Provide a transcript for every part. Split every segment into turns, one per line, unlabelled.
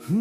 সুখের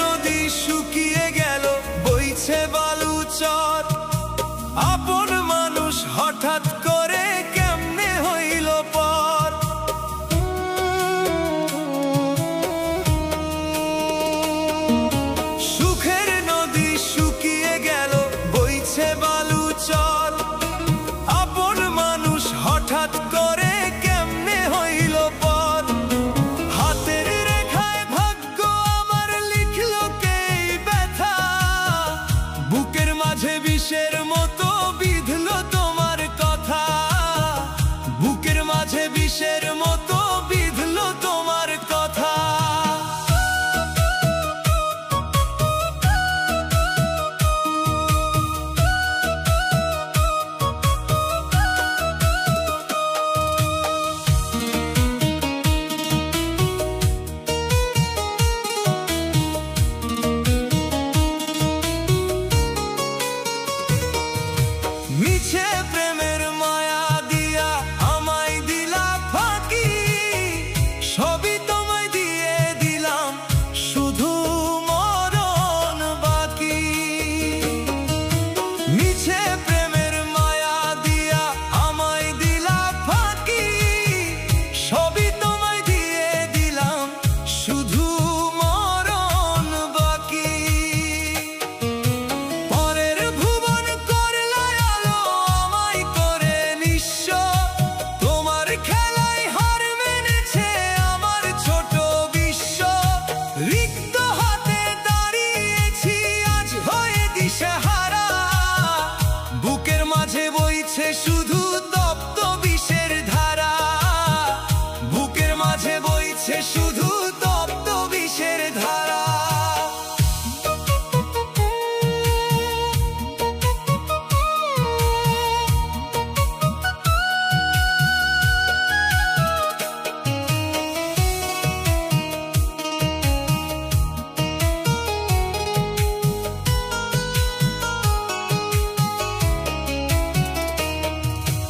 নদী শুকিয়ে গেল, বইছে বালুচর। আপন মানুষ হঠাৎ করে কেমনে হইল পর। সুখের নদী শুকিয়ে গেল, বইছে বালুচর। আপন মানুষ হঠাৎ করে কেমনে হইল পর। হাতের রেখায় ভাগ্য আমার লিখলো কে ব্যথা, বুকের মাঝে বিষের মতো বিঁধলো তোমার কথা। বুকের মাঝে বিষের মতো বিঁধলো তোমার কথা। মিছে প্রেমের মায়া দিয়া আমায় দিলা ফাঁকি, সবই তোমায় দিয়ে দিলাম, শুধু মরণ বাকি। মিছে প্রেমের মায়া দিয়া আমায় দিলা ফাঁকি, সবই তোমায় দিয়ে দিলাম, শুধু মরণ বাকি। পরের ভুবন করলা আলো আমায় করে নিঃস্ব, তোমার খেলায় হার মেনেছে আমার ছোট বিশ্ব। রিক্ত হাতে দাঁড়িয়েছি আজ হয়ে দিশেহারা, বুকের মাঝে বইছে শুধু তপ্ত বিষের ধারা। বুকের মাঝে বইছে শুধু তপ্ত বিষের ধারা।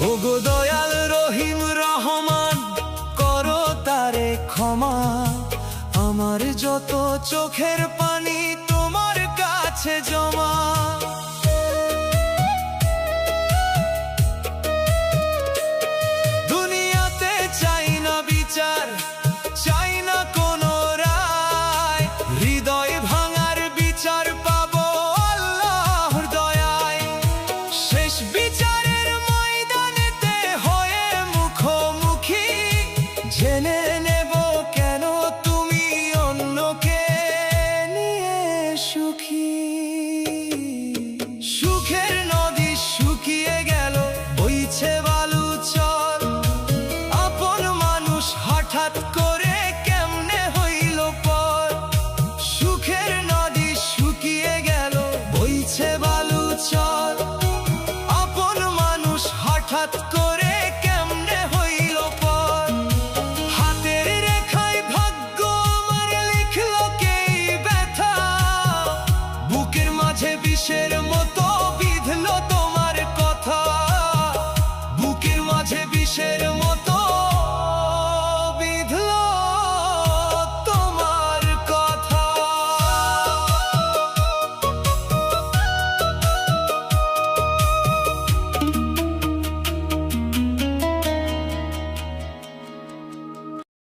ওগো দয়াল রহিম রহমান, করো তারে ক্ষমা। আমার যত চোখের পানি তোমার কাছে জমা।